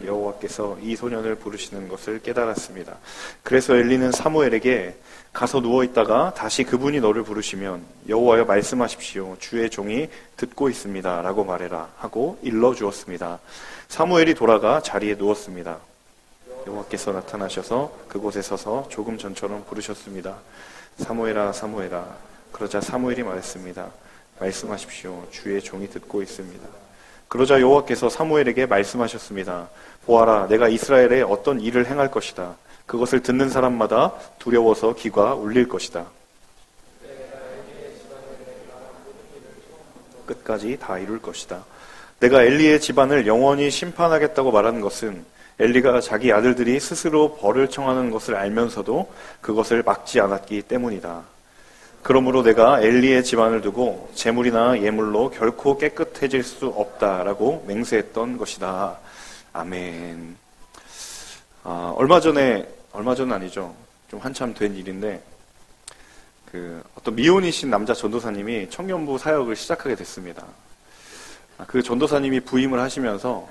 여호와께서 이 소년을 부르시는 것을 깨달았습니다. 그래서 엘리는 사무엘에게 가서 누워있다가 다시 그분이 너를 부르시면 여호와여 말씀하십시오. 주의 종이 듣고 있습니다. 라고 말해라 하고 일러주었습니다. 사무엘이 돌아가 자리에 누웠습니다. 여호와께서 나타나셔서 그곳에 서서 조금 전처럼 부르셨습니다. 사무엘아 사무엘아. 그러자 사무엘이 말했습니다. 말씀하십시오. 주의 종이 듣고 있습니다. 그러자 여호와께서 사무엘에게 말씀하셨습니다. 보아라, 내가 이스라엘에 어떤 일을 행할 것이다. 그것을 듣는 사람마다 두려워서 귀가 울릴 것이다. 끝까지 다 이룰 것이다. 내가 엘리의 집안을 영원히 심판하겠다고 말하는 것은 엘리가 자기 아들들이 스스로 벌을 청하는 것을 알면서도 그것을 막지 않았기 때문이다. 그러므로 내가 엘리의 집안을 두고 재물이나 예물로 결코 깨끗해질 수 없다라고 맹세했던 것이다. 아멘. 얼마 전은 아니죠. 좀 한참 된 일인데, 어떤 미혼이신 남자 전도사님이 청년부 사역을 시작하게 됐습니다. 그 전도사님이 부임을 하시면서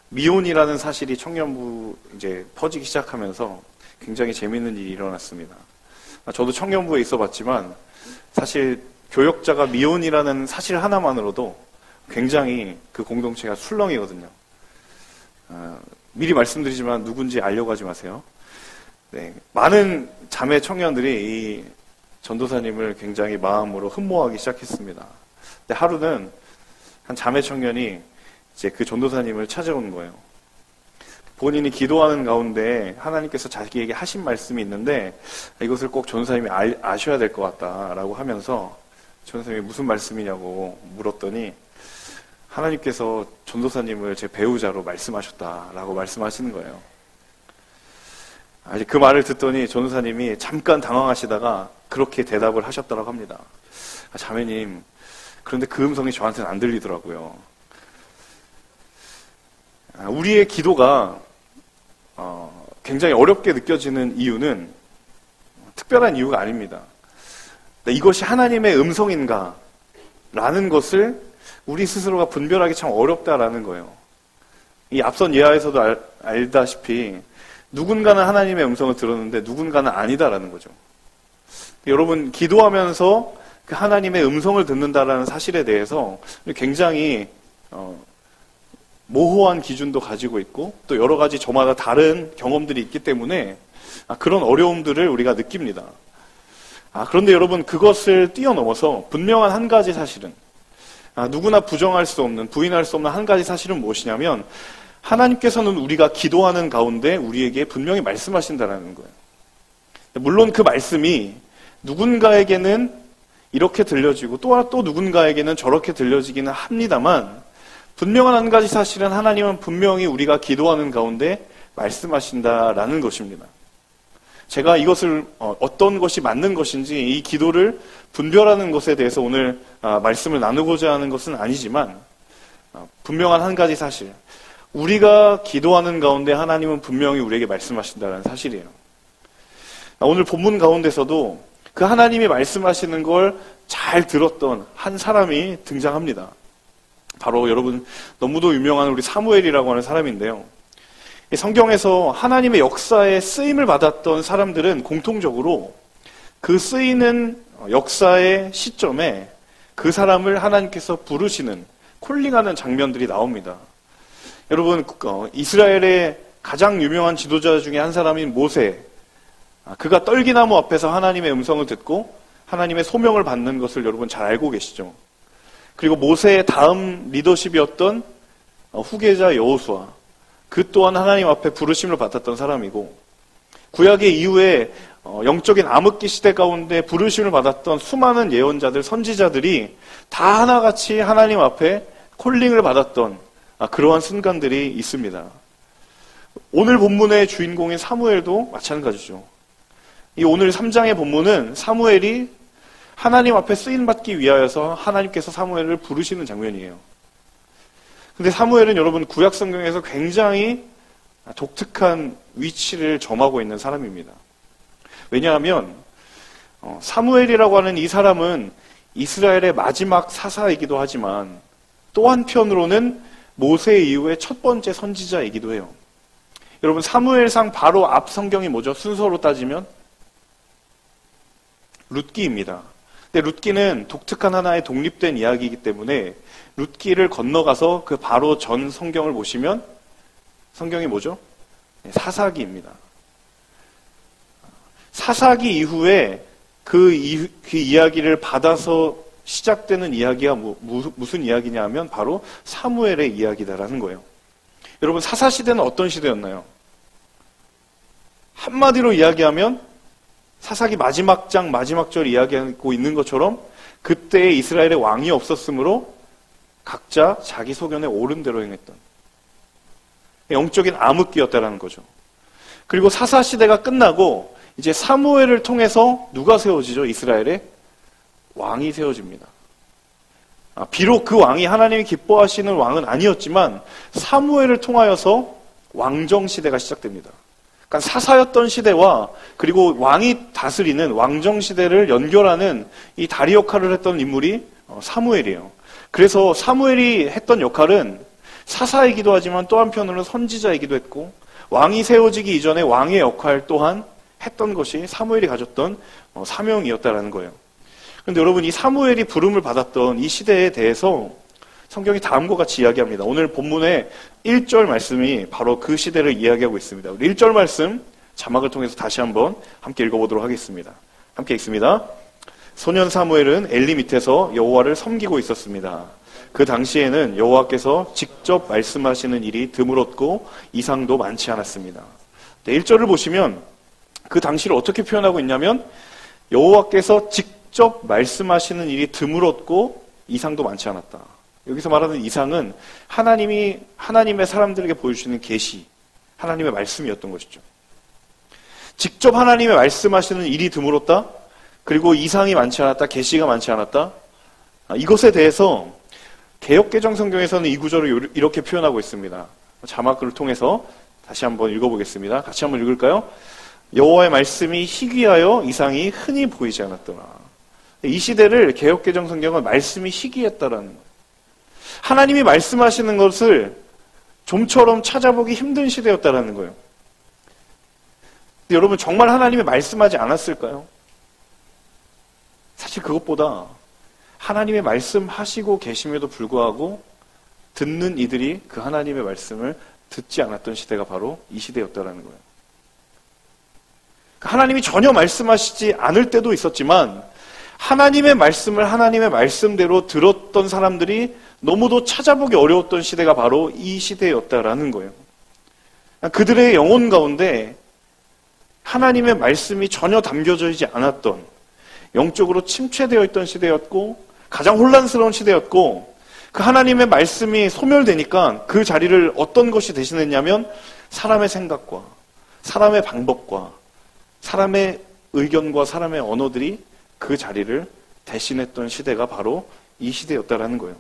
미혼이라는 사실이 청년부 이제 퍼지기 시작하면서 굉장히 재밌는 일이 일어났습니다. 저도 청년부에 있어 봤지만 사실 교역자가 미혼이라는 사실 하나만으로도 굉장히 그 공동체가 술렁이거든요. 미리 말씀드리지만 누군지 알려고 하지 마세요. 네, 많은 자매 청년들이 이 전도사님을 굉장히 마음으로 흠모하기 시작했습니다. 근데 하루는 한 자매 청년이 이제 그 전도사님을 찾아온 거예요. 본인이 기도하는 가운데 하나님께서 자기에게 하신 말씀이 있는데 이것을 꼭 전도사님이 아셔야 될 것 같다라고 하면서 전도사님이 무슨 말씀이냐고 물었더니 하나님께서 전도사님을 제 배우자로 말씀하셨다라고 말씀하시는 거예요. 그 말을 듣더니 전도사님이 잠깐 당황하시다가 그렇게 대답을 하셨다고 합니다. 자매님, 그런데 그 음성이 저한테는 안 들리더라고요. 우리의 기도가 굉장히 어렵게 느껴지는 이유는 특별한 이유가 아닙니다. 이것이 하나님의 음성인가? 라는 것을 우리 스스로가 분별하기 참 어렵다라는 거예요. 이 앞선 예화에서도 알다시피 누군가는 하나님의 음성을 들었는데 누군가는 아니다라는 거죠. 여러분, 기도하면서 그 하나님의 음성을 듣는다라는 사실에 대해서 굉장히 모호한 기준도 가지고 있고 또 여러 가지 저마다 다른 경험들이 있기 때문에 그런 어려움들을 우리가 느낍니다. 그런데 여러분, 그것을 뛰어넘어서 분명한 한 가지 사실은 누구나 부정할 수 없는, 부인할 수 없는 한 가지 사실은 무엇이냐면 하나님께서는 우리가 기도하는 가운데 우리에게 분명히 말씀하신다는 거예요. 물론 그 말씀이 누군가에게는 이렇게 들려지고 또 누군가에게는 저렇게 들려지기는 합니다만 분명한 한 가지 사실은 하나님은 분명히 우리가 기도하는 가운데 말씀하신다라는 것입니다. 제가 이것을 어떤 것이 맞는 것인지 이 기도를 분별하는 것에 대해서 오늘 말씀을 나누고자 하는 것은 아니지만 분명한 한 가지 사실, 우리가 기도하는 가운데 하나님은 분명히 우리에게 말씀하신다는 사실이에요. 오늘 본문 가운데서도 그 하나님이 말씀하시는 걸 잘 들었던 한 사람이 등장합니다. 바로 여러분 너무도 유명한 우리 사무엘이라고 하는 사람인데요. 성경에서 하나님의 역사에 쓰임을 받았던 사람들은 공통적으로 그 쓰이는 역사의 시점에 그 사람을 하나님께서 부르시는, 콜링하는 장면들이 나옵니다. 여러분, 이스라엘의 가장 유명한 지도자 중에 한 사람인 모세, 그가 떨기나무 앞에서 하나님의 음성을 듣고 하나님의 소명을 받는 것을 여러분 잘 알고 계시죠. 그리고 모세의 다음 리더십이었던 후계자 여호수아, 그 또한 하나님 앞에 부르심을 받았던 사람이고, 구약의 이후에 영적인 암흑기 시대 가운데 부르심을 받았던 수많은 예언자들, 선지자들이 다 하나같이 하나님 앞에 콜링을 받았던 그러한 순간들이 있습니다. 오늘 본문의 주인공인 사무엘도 마찬가지죠. 이 오늘 3장의 본문은 사무엘이 하나님 앞에 쓰임받기 위하여서 하나님께서 사무엘을 부르시는 장면이에요. 근데 사무엘은 여러분 구약 성경에서 굉장히 독특한 위치를 점하고 있는 사람입니다. 왜냐하면 사무엘이라고 하는 이 사람은 이스라엘의 마지막 사사이기도 하지만 또 한편으로는 모세 이후의 첫 번째 선지자이기도 해요. 여러분, 사무엘상 바로 앞 성경이 뭐죠? 순서로 따지면 룻기입니다. 근데 룻기는 독특한 하나의 독립된 이야기이기 때문에 룻기를 건너가서 그 바로 전 성경을 보시면 성경이 뭐죠? 사사기입니다. 사사기 이후에 그 이야기를 받아서 시작되는 이야기가 무슨 이야기냐 하면 바로 사무엘의 이야기다라는 거예요. 여러분, 사사시대는 어떤 시대였나요? 한마디로 이야기하면 사사기 마지막 장 마지막 절 이야기하고 있는 것처럼 그때 이스라엘의 왕이 없었으므로 각자 자기 소견에 옳은 대로 행했던 영적인 암흑기였다라는 거죠. 그리고 사사시대가 끝나고 이제 사무엘을 통해서 누가 세워지죠? 이스라엘의 왕이 세워집니다. 비록 그 왕이 하나님이 기뻐하시는 왕은 아니었지만 사무엘을 통하여서 왕정시대가 시작됩니다. 그러니까 사사였던 시대와 그리고 왕이 다스리는 왕정시대를 연결하는 이 다리 역할을 했던 인물이 사무엘이에요. 그래서 사무엘이 했던 역할은 사사이기도 하지만 또 한편으로는 선지자이기도 했고 왕이 세워지기 이전에 왕의 역할 또한 했던 것이 사무엘이 가졌던 사명이었다라는 거예요. 그런데 여러분, 이 사무엘이 부름을 받았던 이 시대에 대해서 성경이 다음과 같이 이야기합니다. 오늘 본문의 1절 말씀이 바로 그 시대를 이야기하고 있습니다. 우리 1절 말씀 자막을 통해서 다시 한번 함께 읽어보도록 하겠습니다. 함께 읽습니다. 소년 사무엘은 엘리 밑에서 여호와를 섬기고 있었습니다. 그 당시에는 여호와께서 직접 말씀하시는 일이 드물었고 이상도 많지 않았습니다. 1절을 보시면 그 당시를 어떻게 표현하고 있냐면 여호와께서 직접 말씀하시는 일이 드물었고 이상도 많지 않았다. 여기서 말하는 이상은 하나님의 사람들에게 보여주시는 계시, 하나님의 말씀이었던 것이죠. 직접 하나님의 말씀하시는 일이 드물었다. 그리고 이상이 많지 않았다. 계시가 많지 않았다. 이것에 대해서 개역개정 성경에서는 이 구절을 이렇게 표현하고 있습니다. 자막을 통해서 다시 한번 읽어보겠습니다. 같이 한번 읽을까요? 여호와의 말씀이 희귀하여 이상이 흔히 보이지 않았더라. 이 시대를 개역개정 성경은 말씀이 희귀했다라는 거예요. 하나님이 말씀하시는 것을 좀처럼 찾아보기 힘든 시대였다라는 거예요. 근데 여러분, 정말 하나님이 말씀하지 않았을까요? 사실 그것보다 하나님의 말씀하시고 계심에도 불구하고 듣는 이들이 그 하나님의 말씀을 듣지 않았던 시대가 바로 이 시대였다라는 거예요. 하나님이 전혀 말씀하시지 않을 때도 있었지만 하나님의 말씀을 하나님의 말씀대로 들었던 사람들이 너무도 찾아보기 어려웠던 시대가 바로 이 시대였다라는 거예요. 그들의 영혼 가운데 하나님의 말씀이 전혀 담겨져 있지 않았던, 영적으로 침체되어 있던 시대였고 가장 혼란스러운 시대였고, 그 하나님의 말씀이 소멸되니까 그 자리를 어떤 것이 대신했냐면 사람의 생각과 사람의 방법과 사람의 의견과 사람의 언어들이 그 자리를 대신했던 시대가 바로 이 시대였다라는 거예요.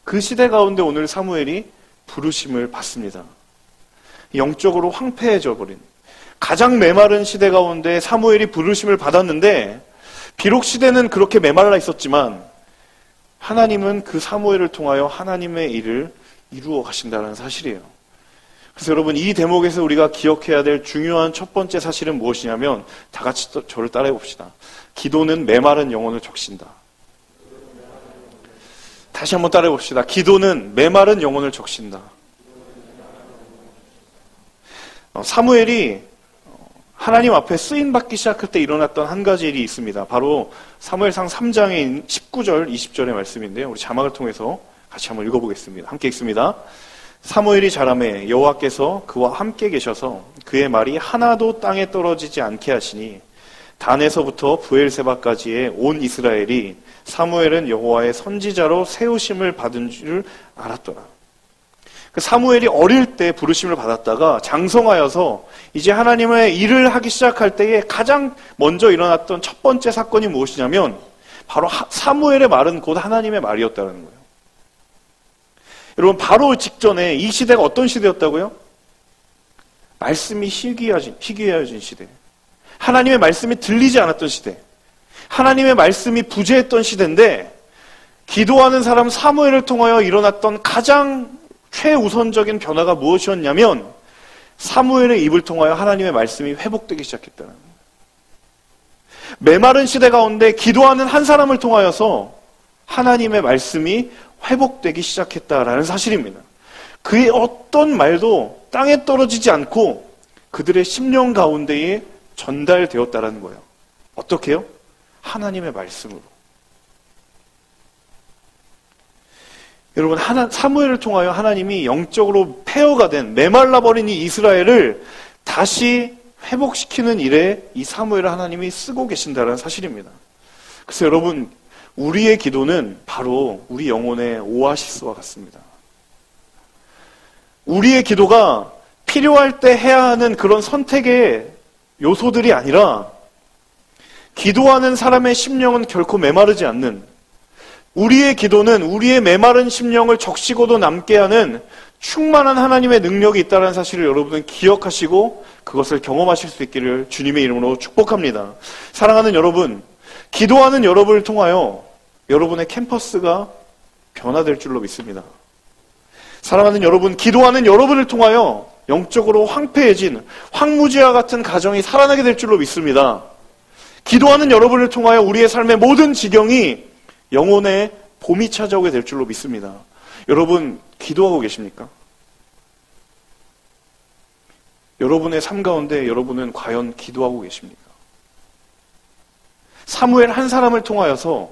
그 시대 가운데 오늘 사무엘이 부르심을 받습니다. 영적으로 황폐해져 버린 가장 메마른 시대 가운데 사무엘이 부르심을 받았는데, 비록 시대는 그렇게 메말라 있었지만 하나님은 그 사무엘을 통하여 하나님의 일을 이루어 가신다는 사실이에요. 그래서 여러분, 이 대목에서 우리가 기억해야 될 중요한 첫 번째 사실은 무엇이냐면, 다 같이 저를 따라해 봅시다. 기도는 메마른 영혼을 적신다. 다시 한번 따라해 봅시다. 기도는 메마른 영혼을 적신다. 사무엘이 하나님 앞에 쓰임받기 시작할 때 일어났던 한 가지 일이 있습니다. 바로 사무엘상 3장의 19절, 20절의 말씀인데요. 우리 자막을 통해서 같이 한번 읽어보겠습니다. 함께 읽습니다. 사무엘이 자라매 여호와께서 그와 함께 계셔서 그의 말이 하나도 땅에 떨어지지 않게 하시니 단에서부터 브엘세바까지의 온 이스라엘이 사무엘은 여호와의 선지자로 세우심을 받은 줄 알았더라. 사무엘이 어릴 때 부르심을 받았다가 장성하여서 이제 하나님의 일을 하기 시작할 때에 가장 먼저 일어났던 첫 번째 사건이 무엇이냐면 바로 사무엘의 말은 곧 하나님의 말이었다는 거예요. 여러분, 바로 직전에 이 시대가 어떤 시대였다고요? 말씀이 희귀해진 시대. 하나님의 말씀이 들리지 않았던 시대. 하나님의 말씀이 부재했던 시대인데, 기도하는 사람 사무엘을 통하여 일어났던 가장 최우선적인 변화가 무엇이었냐면 사무엘의 입을 통하여 하나님의 말씀이 회복되기 시작했다는 거예요. 메마른 시대 가운데 기도하는 한 사람을 통하여서 하나님의 말씀이 회복되기 시작했다라는 사실입니다. 그의 어떤 말도 땅에 떨어지지 않고 그들의 심령 가운데에 전달되었다라는 거예요. 어떻게요? 하나님의 말씀으로. 여러분, 사무엘을 통하여 하나님이 영적으로 폐허가 된 메말라버린 이 이스라엘을 다시 회복시키는 일에 이 사무엘을 하나님이 쓰고 계신다는 사실입니다. 그래서 여러분, 우리의 기도는 바로 우리 영혼의 오아시스와 같습니다. 우리의 기도가 필요할 때 해야 하는 그런 선택의 요소들이 아니라 기도하는 사람의 심령은 결코 메마르지 않는, 우리의 기도는 우리의 메마른 심령을 적시고도 남게 하는 충만한 하나님의 능력이 있다는 사실을 여러분은 기억하시고 그것을 경험하실 수 있기를 주님의 이름으로 축복합니다. 사랑하는 여러분, 기도하는 여러분을 통하여 여러분의 캠퍼스가 변화될 줄로 믿습니다. 사랑하는 여러분, 기도하는 여러분을 통하여 영적으로 황폐해진 황무지와 같은 가정이 살아나게 될 줄로 믿습니다. 기도하는 여러분을 통하여 우리의 삶의 모든 지경이 영혼의 봄이 찾아오게 될 줄로 믿습니다. 여러분, 기도하고 계십니까? 여러분의 삶 가운데 여러분은 과연 기도하고 계십니까? 사무엘 한 사람을 통하여서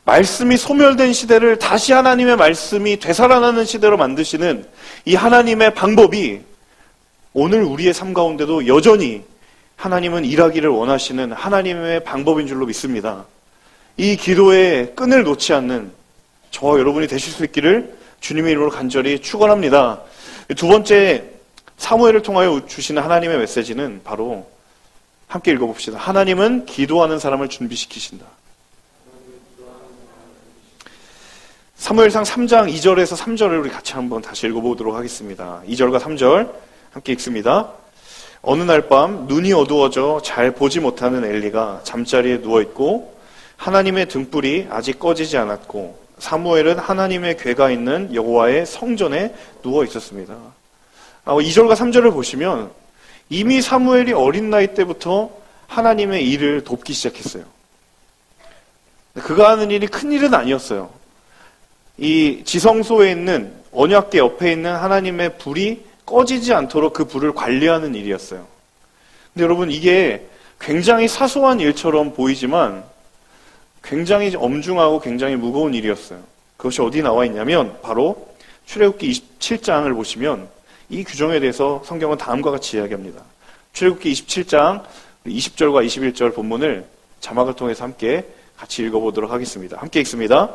말씀이 소멸된 시대를 다시 하나님의 말씀이 되살아나는 시대로 만드시는 이 하나님의 방법이 오늘 우리의 삶 가운데도 여전히 하나님은 일하기를 원하시는 하나님의 방법인 줄로 믿습니다. 이 기도의 끈을 놓지 않는 저와 여러분이 되실 수 있기를 주님의 이름으로 간절히 축원합니다. 두 번째, 사무엘을 통하여 주시는 하나님의 메시지는 바로 함께 읽어봅시다. 하나님은 기도하는 사람을 준비시키신다. 사무엘상 3장 2절에서 3절을 우리 같이 한번 다시 읽어보도록 하겠습니다. 2절과 3절 함께 읽습니다. 어느 날 밤 눈이 어두워져 잘 보지 못하는 엘리가 잠자리에 누워있고 하나님의 등불이 아직 꺼지지 않았고 사무엘은 하나님의 궤가 있는 여호와의 성전에 누워 있었습니다. 2절과 3절을 보시면 이미 사무엘이 어린 나이 때부터 하나님의 일을 돕기 시작했어요. 그가 하는 일이 큰 일은 아니었어요. 이 지성소에 있는 언약궤 옆에 있는 하나님의 불이 꺼지지 않도록 그 불을 관리하는 일이었어요. 근데 여러분, 이게 굉장히 사소한 일처럼 보이지만 굉장히 엄중하고 굉장히 무거운 일이었어요. 그것이 어디 나와 있냐면 바로 출애굽기 27장을 보시면 이 규정에 대해서 성경은 다음과 같이 이야기합니다. 출애굽기 27장 20절과 21절 본문을 자막을 통해서 함께 같이 읽어보도록 하겠습니다. 함께 읽습니다.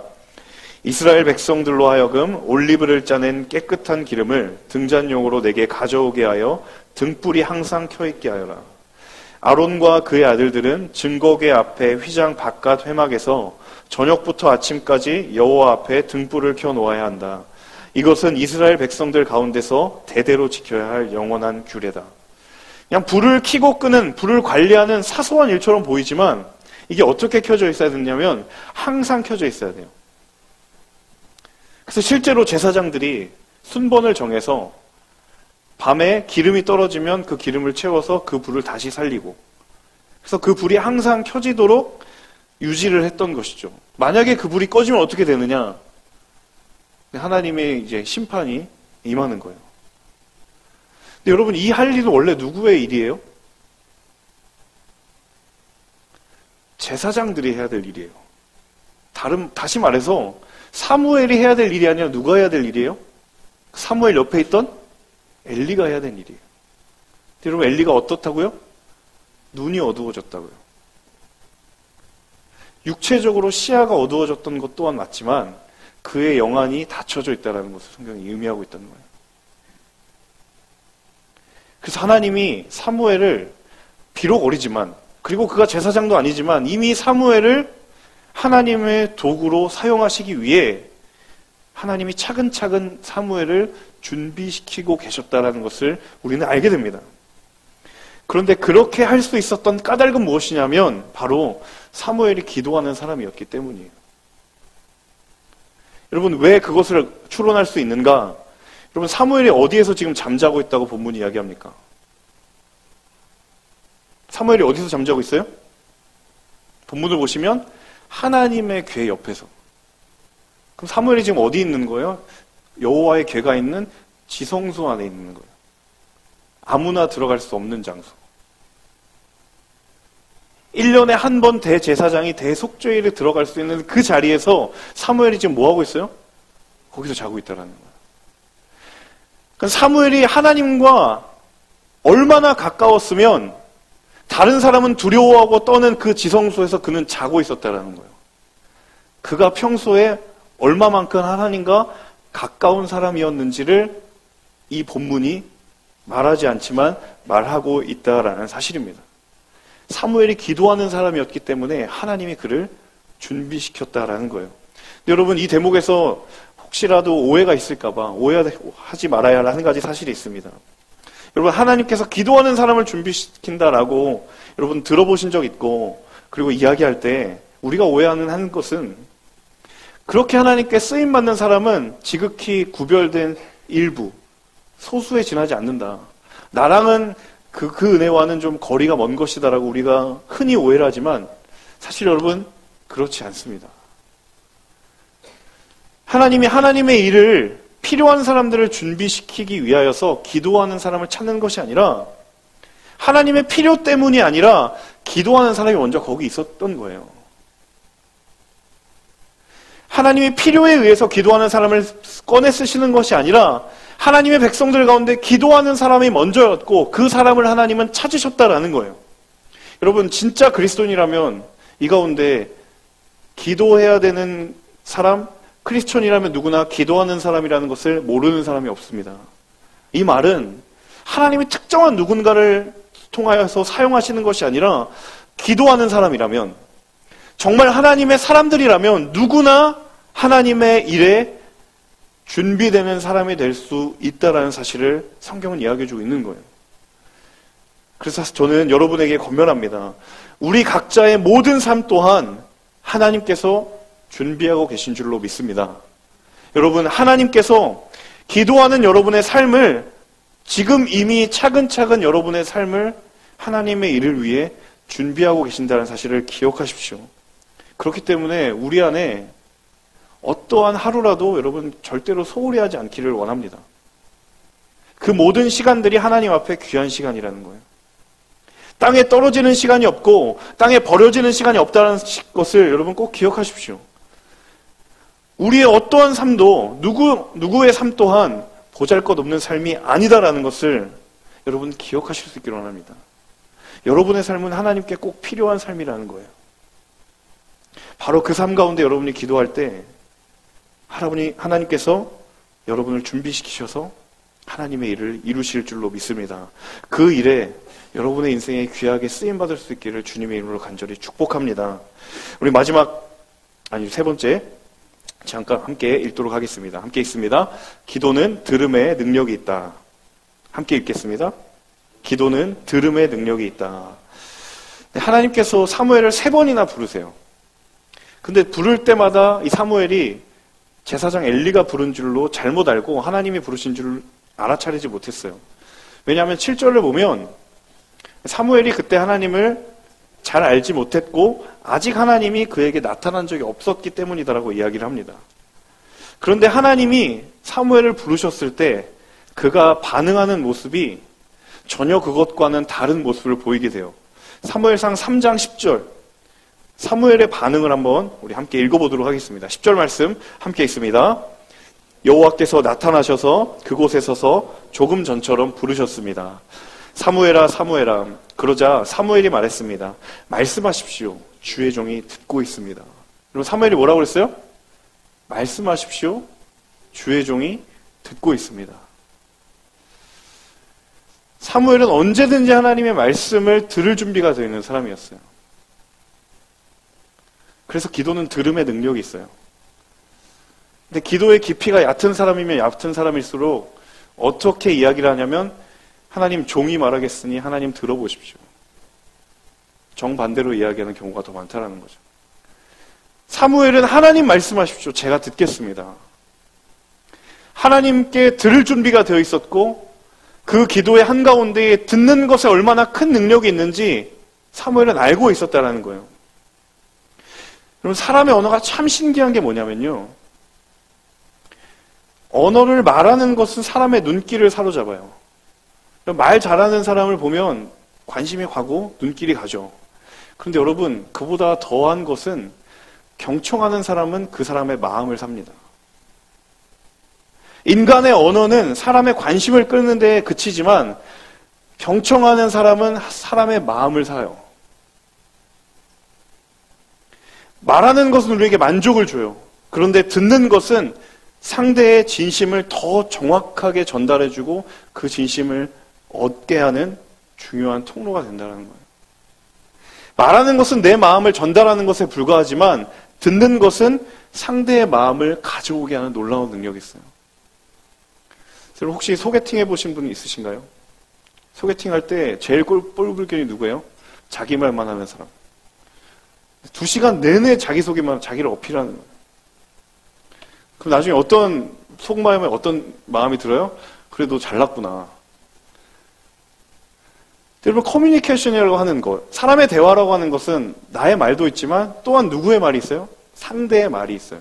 이스라엘 백성들로 하여금 올리브를 짜낸 깨끗한 기름을 등잔용으로 내게 가져오게 하여 등불이 항상 켜있게 하여라. 아론과 그의 아들들은 증거궤 앞에 휘장 바깥 회막에서 저녁부터 아침까지 여호와 앞에 등불을 켜놓아야 한다. 이것은 이스라엘 백성들 가운데서 대대로 지켜야 할 영원한 규례다. 그냥 불을 켜고 끄는, 불을 관리하는 사소한 일처럼 보이지만 이게 어떻게 켜져 있어야 되냐면 항상 켜져 있어야 돼요. 그래서 실제로 제사장들이 순번을 정해서 밤에 기름이 떨어지면 그 기름을 채워서 그 불을 다시 살리고, 그래서 그 불이 항상 켜지도록 유지를 했던 것이죠. 만약에 그 불이 꺼지면 어떻게 되느냐? 하나님의 이제 심판이 임하는 거예요. 근데 여러분, 이 할 일은 원래 누구의 일이에요? 제사장들이 해야 될 일이에요. 다시 말해서 사무엘이 해야 될 일이 아니라 누가 해야 될 일이에요? 사무엘 옆에 있던 엘리가 해야 될 일이에요. 여러분, 엘리가 어떻다고요? 눈이 어두워졌다고요. 육체적으로 시야가 어두워졌던 것 또한 맞지만 그의 영안이 닫혀져 있다는 것을 성경이 의미하고 있다는 거예요. 그래서 하나님이 사무엘을 비록 어리지만, 그리고 그가 제사장도 아니지만 이미 사무엘을 하나님의 도구로 사용하시기 위해 하나님이 차근차근 사무엘을 준비시키고 계셨다는 것을 우리는 알게 됩니다. 그런데 그렇게 할 수 있었던 까닭은 무엇이냐면 바로 사무엘이 기도하는 사람이었기 때문이에요. 여러분, 왜 그것을 추론할 수 있는가? 여러분, 사무엘이 어디에서 지금 잠자고 있다고 본문이 이야기합니까? 사무엘이 어디서 잠자고 있어요? 본문을 보시면 하나님의 궤 옆에서. 그럼 사무엘이 지금 어디 있는 거예요? 여호와의 궤가 있는 지성소 안에 있는 거예요. 아무나 들어갈 수 없는 장소. 1년에 한 번 대제사장이 대속죄일에 들어갈 수 있는 그 자리에서 사무엘이 지금 뭐 하고 있어요? 거기서 자고 있다라는 거예요. 그러니까 사무엘이 하나님과 얼마나 가까웠으면 다른 사람은 두려워하고 떠는 그 지성소에서 그는 자고 있었다라는 거예요. 그가 평소에 얼마만큼 하나님과 가까운 사람이었는지를 이 본문이 말하지 않지만 말하고 있다라는 사실입니다. 사무엘이 기도하는 사람이었기 때문에 하나님이 그를 준비시켰다라는 거예요. 여러분, 이 대목에서 혹시라도 오해가 있을까봐 오해하지 말아야 할 한 가지 사실이 있습니다. 여러분, 하나님께서 기도하는 사람을 준비시킨다라고 여러분 들어보신 적 있고, 그리고 이야기할 때 우리가 오해하는 한 것은, 그렇게 하나님께 쓰임받는 사람은 지극히 구별된 일부, 소수에 지나지 않는다. 나랑은 그 은혜와는 좀 거리가 먼 것이다라고 우리가 흔히 오해를 하지만, 사실 여러분 그렇지 않습니다. 하나님이 하나님의 일을 필요한 사람들을 준비시키기 위하여서 기도하는 사람을 찾는 것이 아니라, 하나님의 필요 때문이 아니라 기도하는 사람이 먼저 거기 있었던 거예요. 하나님의 필요에 의해서 기도하는 사람을 꺼내 쓰시는 것이 아니라 하나님의 백성들 가운데 기도하는 사람이 먼저였고 그 사람을 하나님은 찾으셨다라는 거예요. 여러분, 진짜 그리스도인이라면 이 가운데 기도해야 되는 사람, 크리스천이라면 누구나 기도하는 사람이라는 것을 모르는 사람이 없습니다. 이 말은 하나님이 특정한 누군가를 통하여서 사용하시는 것이 아니라, 기도하는 사람이라면, 정말 하나님의 사람들이라면 누구나 하나님의 일에 준비되는 사람이 될 수 있다라는 사실을 성경은 이야기해주고 있는 거예요. 그래서 저는 여러분에게 권면합니다. 우리 각자의 모든 삶 또한 하나님께서 준비하고 계신 줄로 믿습니다. 여러분, 하나님께서 기도하는 여러분의 삶을, 지금 이미 차근차근 여러분의 삶을 하나님의 일을 위해 준비하고 계신다는 사실을 기억하십시오. 그렇기 때문에 우리 안에 어떠한 하루라도 여러분 절대로 소홀히 하지 않기를 원합니다. 그 모든 시간들이 하나님 앞에 귀한 시간이라는 거예요. 땅에 떨어지는 시간이 없고 땅에 버려지는 시간이 없다는 것을 여러분 꼭 기억하십시오. 우리의 어떠한 삶도 누구의 삶 또한 보잘것없는 삶이 아니다라는 것을 여러분 기억하실 수 있기를 원합니다. 여러분의 삶은 하나님께 꼭 필요한 삶이라는 거예요. 바로 그 삶 가운데 여러분이 기도할 때 하나님께서 여러분을 준비시키셔서 하나님의 일을 이루실 줄로 믿습니다. 그 일에 여러분의 인생에 귀하게 쓰임받을 수 있기를 주님의 이름으로 간절히 축복합니다. 우리 세 번째 잠깐 함께 읽도록 하겠습니다. 함께 읽습니다. 기도는 들음의 능력이 있다. 함께 읽겠습니다. 기도는 들음의 능력이 있다. 하나님께서 사무엘을 3번이나 부르세요. 근데 부를 때마다 이 사무엘이 제사장 엘리가 부른 줄로 잘못 알고 하나님이 부르신 줄 알아차리지 못했어요. 왜냐하면 7절을 보면 사무엘이 그때 하나님을 잘 알지 못했고 아직 하나님이 그에게 나타난 적이 없었기 때문이다라고 이야기를 합니다. 그런데 하나님이 사무엘을 부르셨을 때 그가 반응하는 모습이 전혀 그것과는 다른 모습을 보이게 돼요. 사무엘상 3장 10절 사무엘의 반응을 한번 우리 함께 읽어보도록 하겠습니다. 10절 말씀 함께 읽습니다. 여호와께서 나타나셔서 그곳에 서서 조금 전처럼 부르셨습니다. 사무엘아 사무엘아. 그러자 사무엘이 말했습니다. 말씀하십시오. 주의 종이 듣고 있습니다. 그럼 사무엘이 뭐라고 그랬어요? 말씀하십시오. 주의 종이 듣고 있습니다. 사무엘은 언제든지 하나님의 말씀을 들을 준비가 되어 있는 사람이었어요. 그래서 기도는 들음의 능력이 있어요. 근데 기도의 깊이가 얕은 사람이면 얕은 사람일수록 어떻게 이야기를 하냐면 하나님 종이 말하겠으니 하나님 들어보십시오. 정반대로 이야기하는 경우가 더 많다라는 거죠. 사무엘은 하나님 말씀하십시오. 제가 듣겠습니다. 하나님께 들을 준비가 되어 있었고 그 기도의 한가운데에 듣는 것에 얼마나 큰 능력이 있는지 사무엘은 알고 있었다는 거예요. 여러분, 사람의 언어가 참 신기한 게 뭐냐면요, 언어를 말하는 것은 사람의 눈길을 사로잡아요. 말 잘하는 사람을 보면 관심이 가고 눈길이 가죠. 그런데 여러분, 그보다 더한 것은 경청하는 사람은 그 사람의 마음을 삽니다. 인간의 언어는 사람의 관심을 끄는 데 그치지만 경청하는 사람은 사람의 마음을 사요. 말하는 것은 우리에게 만족을 줘요. 그런데 듣는 것은 상대의 진심을 더 정확하게 전달해주고 그 진심을 얻게 하는 중요한 통로가 된다는 거예요. 말하는 것은 내 마음을 전달하는 것에 불과하지만 듣는 것은 상대의 마음을 가져오게 하는 놀라운 능력이 있어요. 여러분, 혹시 소개팅 해보신 분 있으신가요? 소개팅 할 때 제일 꼴불견이 누구예요? 자기 말만 하는 사람. 2시간 내내 자기소개만, 자기를 어필하는 거예요. 그럼 나중에 어떤 속마음에 어떤 마음이 들어요? 그래, 너 잘났구나. 여러분, 커뮤니케이션이라고 하는 것, 사람의 대화라고 하는 것은 나의 말도 있지만 또한 누구의 말이 있어요? 상대의 말이 있어요.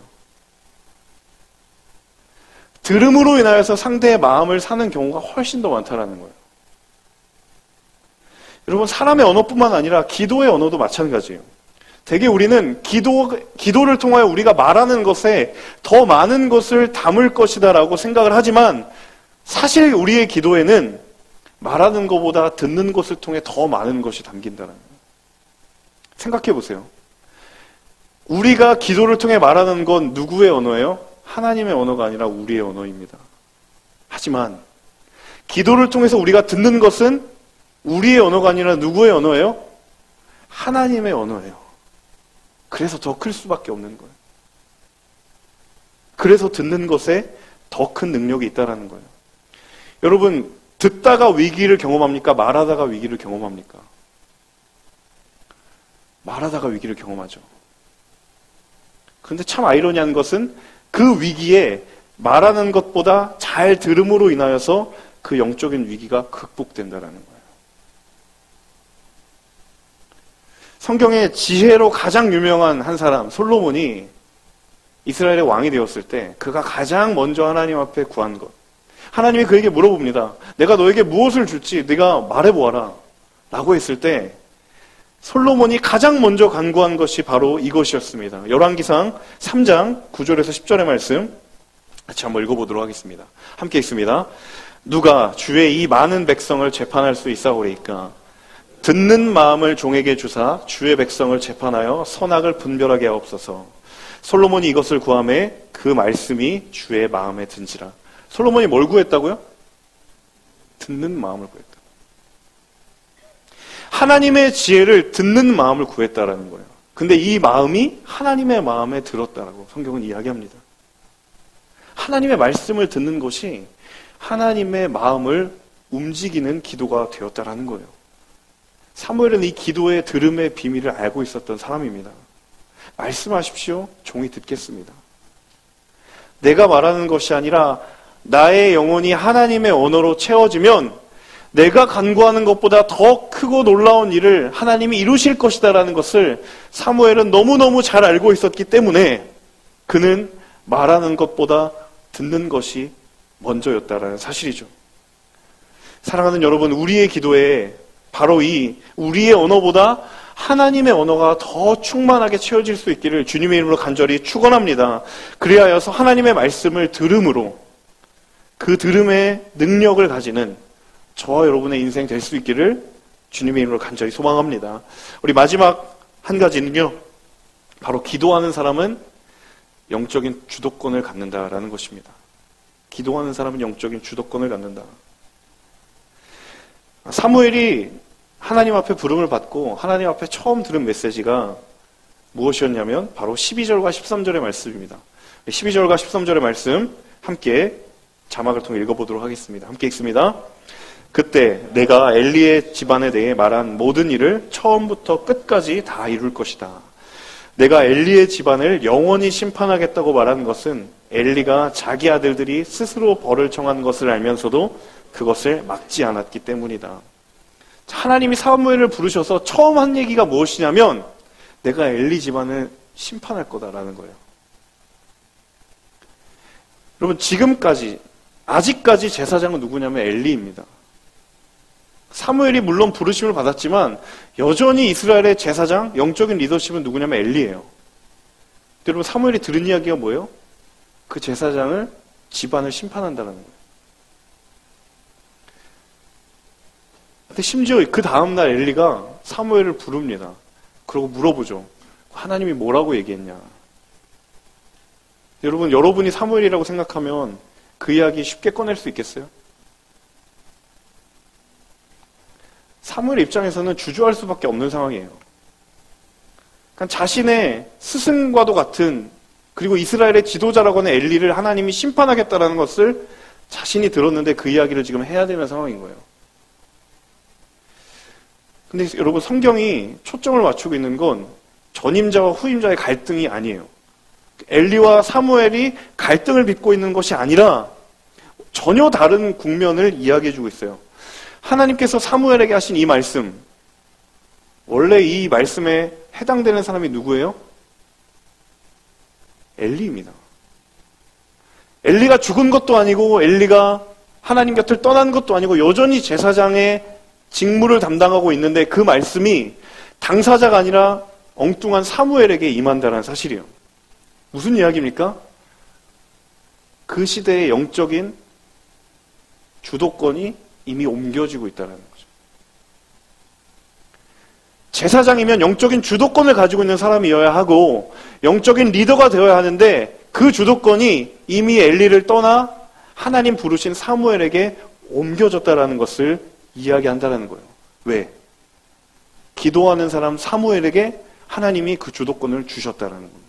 들음으로 인하여서 상대의 마음을 사는 경우가 훨씬 더 많다는 거예요. 여러분, 사람의 언어뿐만 아니라 기도의 언어도 마찬가지예요. 대개 우리는 기도를 통하여 우리가 말하는 것에 더 많은 것을 담을 것이다라고 생각을 하지만 사실 우리의 기도에는 말하는 것보다 듣는 것을 통해 더 많은 것이 담긴다는 거예요. 생각해 보세요. 우리가 기도를 통해 말하는 건 누구의 언어예요? 하나님의 언어가 아니라 우리의 언어입니다. 하지만 기도를 통해서 우리가 듣는 것은 우리의 언어가 아니라 누구의 언어예요? 하나님의 언어예요. 그래서 더 클 수밖에 없는 거예요. 그래서 듣는 것에 더 큰 능력이 있다는 거예요. 여러분, 듣다가 위기를 경험합니까? 말하다가 위기를 경험합니까? 말하다가 위기를 경험하죠. 그런데 참 아이러니한 것은 그 위기에 말하는 것보다 잘 들음으로 인하여서 그 영적인 위기가 극복된다는 거예요. 성경의 지혜로 가장 유명한 한 사람, 솔로몬이 이스라엘의 왕이 되었을 때 그가 가장 먼저 하나님 앞에 구한 것, 하나님이 그에게 물어봅니다. 내가 너에게 무엇을 줄지 네가 말해보아라 라고 했을 때 솔로몬이 가장 먼저 간구한 것이 바로 이것이었습니다. 열왕기상 3장 9절에서 10절의 말씀 같이 한번 읽어보도록 하겠습니다. 함께 읽습니다. 누가 주의 이 많은 백성을 재판할 수 있사오리이까? 듣는 마음을 종에게 주사 주의 백성을 재판하여 선악을 분별하게 하옵소서. 솔로몬이 이것을 구하매 그 말씀이 주의 마음에 든지라. 솔로몬이 뭘 구했다고요? 듣는 마음을 구했다. 하나님의 지혜를 듣는 마음을 구했다라는 거예요. 근데 이 마음이 하나님의 마음에 들었다라고 성경은 이야기합니다. 하나님의 말씀을 듣는 것이 하나님의 마음을 움직이는 기도가 되었다라는 거예요. 사무엘은 이 기도의 들음의 비밀을 알고 있었던 사람입니다. 말씀하십시오. 종이 듣겠습니다. 내가 말하는 것이 아니라 나의 영혼이 하나님의 언어로 채워지면 내가 간구하는 것보다 더 크고 놀라운 일을 하나님이 이루실 것이다라는 것을 사무엘은 너무너무 잘 알고 있었기 때문에 그는 말하는 것보다 듣는 것이 먼저였다라는 사실이죠. 사랑하는 여러분, 우리의 기도에 바로 이 우리의 언어보다 하나님의 언어가 더 충만하게 채워질 수 있기를 주님의 이름으로 간절히 축원합니다. 그리하여서 하나님의 말씀을 들음으로 그 들음의 능력을 가지는 저와 여러분의 인생 될 수 있기를 주님의 이름으로 간절히 소망합니다. 우리 마지막 한 가지는요, 바로 기도하는 사람은 영적인 주도권을 갖는다라는 것입니다. 기도하는 사람은 영적인 주도권을 갖는다. 사무엘이 하나님 앞에 부름을 받고 하나님 앞에 처음 들은 메시지가 무엇이었냐면 바로 12절과 13절의 말씀입니다. 12절과 13절의 말씀 함께 자막을 통해 읽어보도록 하겠습니다. 함께 읽습니다. 그때 내가 엘리의 집안에 대해 말한 모든 일을 처음부터 끝까지 다 이룰 것이다. 내가 엘리의 집안을 영원히 심판하겠다고 말한 것은 엘리가 자기 아들들이 스스로 벌을 청한 것을 알면서도 그것을 막지 않았기 때문이다. 하나님이 사무엘을 부르셔서 처음 한 얘기가 무엇이냐면 내가 엘리 집안을 심판할 거다라는 거예요. 여러분, 아직까지 제사장은 누구냐면 엘리입니다. 사무엘이 물론 부르심을 받았지만 여전히 이스라엘의 제사장, 영적인 리더십은 누구냐면 엘리예요. 여러분, 사무엘이 들은 이야기가 뭐예요? 그 제사장을, 집안을 심판한다는 거예요. 근데 심지어 그 다음날 엘리가 사무엘을 부릅니다. 그러고 물어보죠. 하나님이 뭐라고 얘기했냐. 여러분, 여러분이 사무엘이라고 생각하면 그 이야기 쉽게 꺼낼 수 있겠어요? 사무엘 입장에서는 주저할 수밖에 없는 상황이에요. 그러니까 자신의 스승과도 같은, 그리고 이스라엘의 지도자라고 하는 엘리를 하나님이 심판하겠다라는 것을 자신이 들었는데 그 이야기를 지금 해야 되는 상황인 거예요. 근데 여러분, 성경이 초점을 맞추고 있는 건 전임자와 후임자의 갈등이 아니에요. 엘리와 사무엘이 갈등을 빚고 있는 것이 아니라 전혀 다른 국면을 이야기해주고 있어요. 하나님께서 사무엘에게 하신 이 말씀, 원래 이 말씀에 해당되는 사람이 누구예요? 엘리입니다. 엘리가 죽은 것도 아니고 엘리가 하나님 곁을 떠난 것도 아니고 여전히 제사장의 직무를 담당하고 있는데 그 말씀이 당사자가 아니라 엉뚱한 사무엘에게 임한다는 사실이에요. 무슨 이야기입니까? 그 시대의 영적인 주도권이 이미 옮겨지고 있다는 거죠. 제사장이면 영적인 주도권을 가지고 있는 사람이어야 하고 영적인 리더가 되어야 하는데 그 주도권이 이미 엘리를 떠나 하나님 부르신 사무엘에게 옮겨졌다는 것을 이야기한다는 거예요. 왜? 기도하는 사람 사무엘에게 하나님이 그 주도권을 주셨다는 겁니다.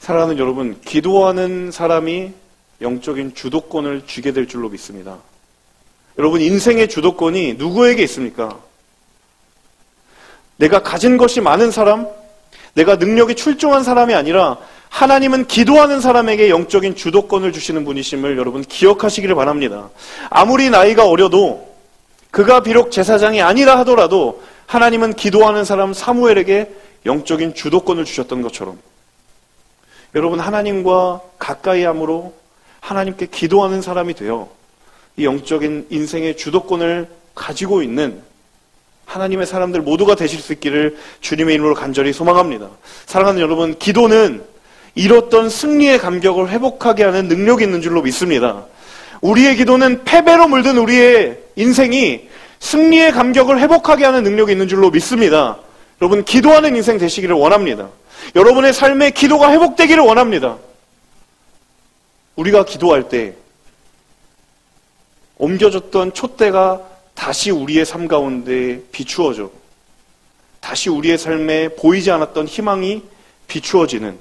사랑하는 여러분, 기도하는 사람이 영적인 주도권을 쥐게 될 줄로 믿습니다. 여러분, 인생의 주도권이 누구에게 있습니까? 내가 가진 것이 많은 사람, 내가 능력이 출중한 사람이 아니라 하나님은 기도하는 사람에게 영적인 주도권을 주시는 분이심을 여러분 기억하시기를 바랍니다. 아무리 나이가 어려도 그가 비록 제사장이 아니라 하더라도 하나님은 기도하는 사람 사무엘에게 영적인 주도권을 주셨던 것처럼 여러분, 하나님과 가까이 함으로 하나님께 기도하는 사람이 되어 이 영적인 인생의 주도권을 가지고 있는 하나님의 사람들 모두가 되실 수 있기를 주님의 이름으로 간절히 소망합니다. 사랑하는 여러분, 기도는 잃었던 승리의 감격을 회복하게 하는 능력이 있는 줄로 믿습니다. 우리의 기도는 패배로 물든 우리의 인생이 승리의 감격을 회복하게 하는 능력이 있는 줄로 믿습니다. 여러분, 기도하는 인생 되시기를 원합니다. 여러분의 삶에 기도가 회복되기를 원합니다. 우리가 기도할 때 옮겨졌던 촛대가 다시 우리의 삶 가운데 비추어져 다시 우리의 삶에 보이지 않았던 희망이 비추어지는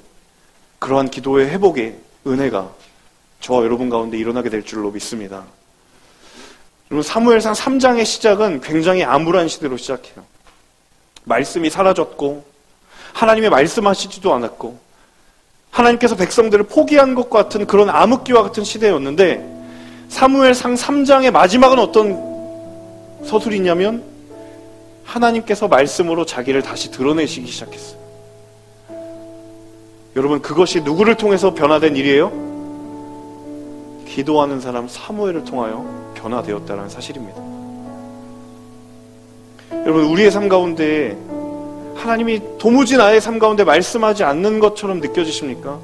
그러한 기도의 회복의 은혜가 저와 여러분 가운데 일어나게 될 줄로 믿습니다. 여러분, 사무엘상 3장의 시작은 굉장히 암울한 시대로 시작해요. 말씀이 사라졌고 하나님의 말씀하시지도 않았고 하나님께서 백성들을 포기한 것 같은 그런 암흑기와 같은 시대였는데 사무엘상 3장의 마지막은 어떤 서술이냐면 하나님께서 말씀으로 자기를 다시 드러내시기 시작했어요. 여러분, 그것이 누구를 통해서 변화된 일이에요? 기도하는 사람 사무엘을 통하여 변화되었다는 사실입니다. 여러분, 우리의 삶 가운데 하나님이 도무지 나의 삶 가운데 말씀하지 않는 것처럼 느껴지십니까?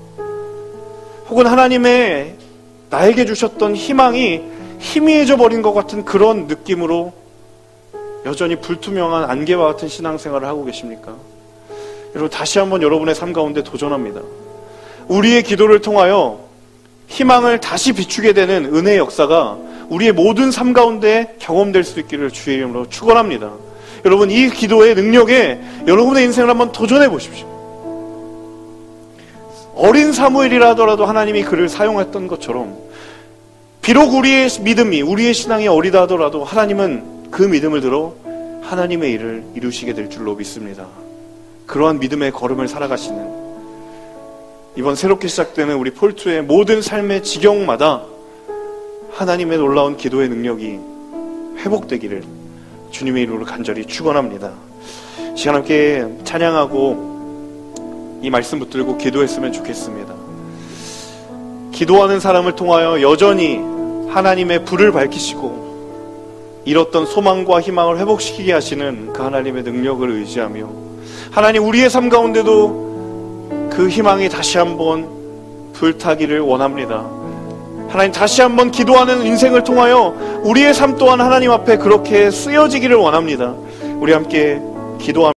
혹은 하나님의 나에게 주셨던 희망이 희미해져 버린 것 같은 그런 느낌으로 여전히 불투명한 안개와 같은 신앙생활을 하고 계십니까? 여러분, 다시 한번 여러분의 삶 가운데 도전합니다. 우리의 기도를 통하여 희망을 다시 비추게 되는 은혜의 역사가 우리의 모든 삶 가운데 경험될 수 있기를 주의 이름으로 축원합니다. 여러분, 이 기도의 능력에 여러분의 인생을 한번 도전해 보십시오. 어린 사무엘이라 하더라도 하나님이 그를 사용했던 것처럼 비록 우리의 믿음이, 우리의 신앙이 어리다 하더라도 하나님은 그 믿음을 들어 하나님의 일을 이루시게 될 줄로 믿습니다. 그러한 믿음의 걸음을 살아가시는 이번 새롭게 시작되는 우리 폴투의 모든 삶의 지경마다 하나님의 놀라운 기도의 능력이 회복되기를 주님의 이름으로 간절히 축원합니다. 시간 함께 찬양하고 이 말씀 붙들고 기도했으면 좋겠습니다. 기도하는 사람을 통하여 여전히 하나님의 불을 밝히시고 잃었던 소망과 희망을 회복시키게 하시는 그 하나님의 능력을 의지하며, 하나님 우리의 삶 가운데도 그 희망이 다시 한번 불타기를 원합니다. 하나님 다시 한번 기도하는 인생을 통하여 우리의 삶 또한 하나님 앞에 그렇게 쓰여지기를 원합니다. 우리 함께 기도하며